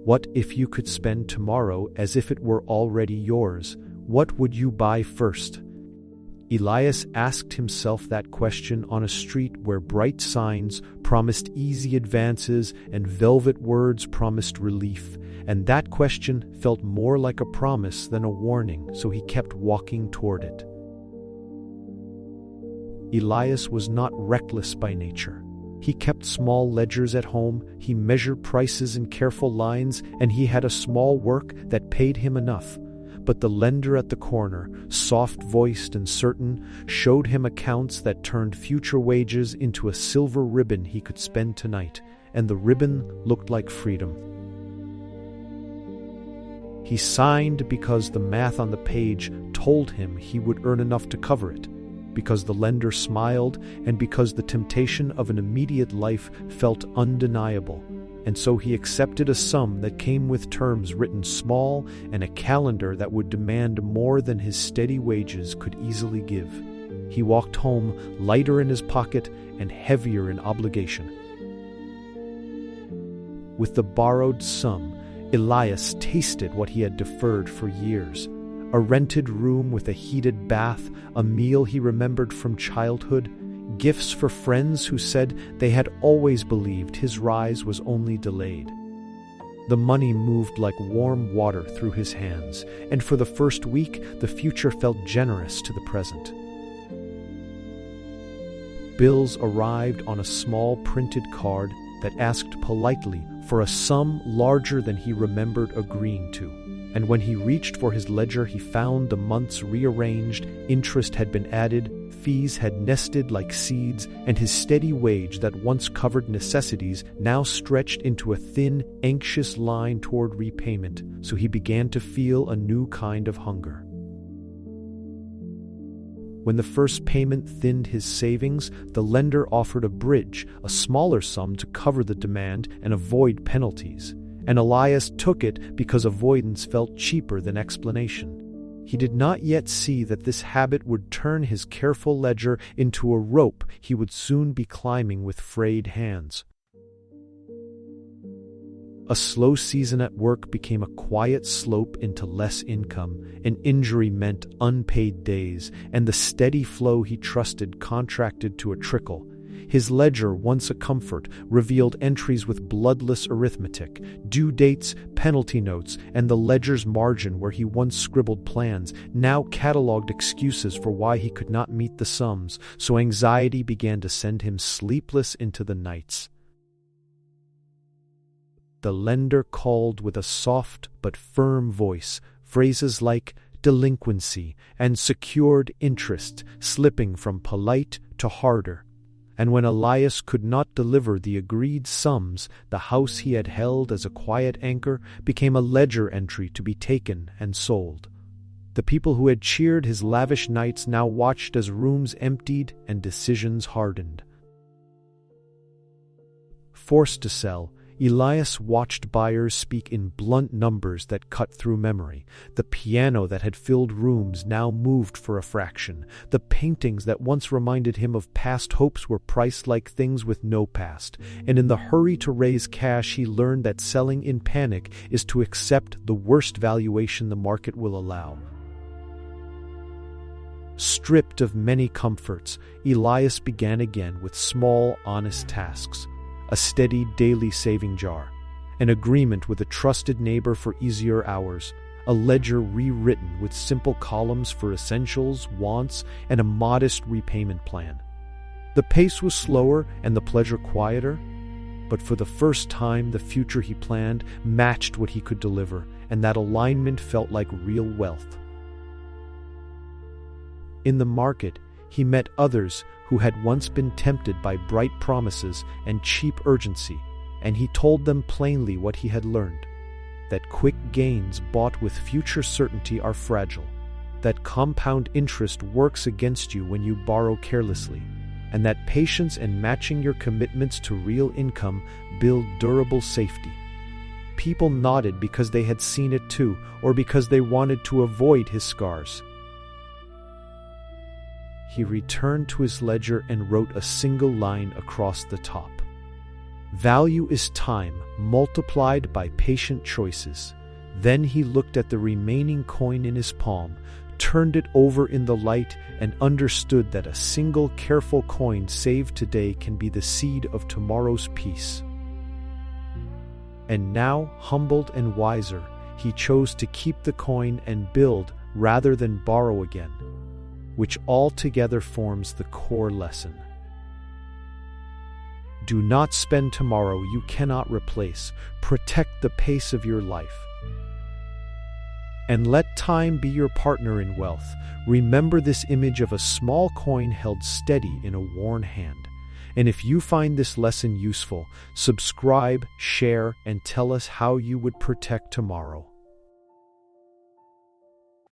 What if you could spend tomorrow as if it were already yours? What would you buy first? Elias asked himself that question on a street where bright signs promised easy advances and velvet words promised relief, and that question felt more like a promise than a warning, so he kept walking toward it. Elias was not reckless by nature. He kept small ledgers at home, he measured prices in careful lines, and he had a small work that paid him enough. But the lender at the corner, soft-voiced and certain, showed him accounts that turned future wages into a silver ribbon he could spend tonight, and the ribbon looked like freedom. He signed because the math on the page told him he would earn enough to cover it, because the lender smiled, and because the temptation of an immediate life felt undeniable. And so he accepted a sum that came with terms written small and a calendar that would demand more than his steady wages could easily give. He walked home lighter in his pocket and heavier in obligation. With the borrowed sum, Elias tasted what he had deferred for years. A rented room with a heated bath, a meal he remembered from childhood, gifts for friends who said they had always believed his rise was only delayed. The money moved like warm water through his hands, and for the first week, the future felt generous to the present. Bills arrived on a small printed card that asked politely for a sum larger than he remembered agreeing to. And when he reached for his ledger, he found the months rearranged, interest had been added, fees had nested like seeds, and his steady wage that once covered necessities now stretched into a thin, anxious line toward repayment, so he began to feel a new kind of hunger. When the first payment thinned his savings, the lender offered a bridge, a smaller sum to cover the demand and avoid penalties. And Elias took it because avoidance felt cheaper than explanation. He did not yet see that this habit would turn his careful ledger into a rope he would soon be climbing with frayed hands. A slow season at work became a quiet slope into less income. An injury meant unpaid days, and the steady flow he trusted contracted to a trickle. His ledger, once a comfort, revealed entries with bloodless arithmetic, due dates, penalty notes, and the ledger's margin where he once scribbled plans, now catalogued excuses for why he could not meet the sums, so anxiety began to send him sleepless into the nights. The lender called with a soft but firm voice, phrases like delinquency and secured interest slipping from polite to harder. And when Elias could not deliver the agreed sums, the house he had held as a quiet anchor became a ledger entry to be taken and sold. The people who had cheered his lavish nights now watched as rooms emptied and decisions hardened. Forced to sell, Elias watched buyers speak in blunt numbers that cut through memory. The piano that had filled rooms now moved for a fraction. The paintings that once reminded him of past hopes were priced like things with no past. And in the hurry to raise cash, he learned that selling in panic is to accept the worst valuation the market will allow. Stripped of many comforts, Elias began again with small, honest tasks. A steady daily saving jar, an agreement with a trusted neighbor for easier hours, a ledger rewritten with simple columns for essentials, wants, and a modest repayment plan. The pace was slower and the pleasure quieter, but for the first time the future he planned matched what he could deliver, and that alignment felt like real wealth. In the market, he met others who had once been tempted by bright promises and cheap urgency, and he told them plainly what he had learned, that quick gains bought with future certainty are fragile, that compound interest works against you when you borrow carelessly, and that patience and matching your commitments to real income build durable safety. People nodded because they had seen it too, or because they wanted to avoid his scars. He returned to his ledger and wrote a single line across the top. Value is time multiplied by patient choices. Then he looked at the remaining coin in his palm, turned it over in the light, and understood that a single careful coin saved today can be the seed of tomorrow's peace. And now, humbled and wiser, he chose to keep the coin and build rather than borrow again, which altogether forms the core lesson. Do not spend tomorrow you cannot replace. Protect the pace of your life. And let time be your partner in wealth. Remember this image of a small coin held steady in a worn hand. And if you find this lesson useful, subscribe, share, and tell us how you would protect tomorrow.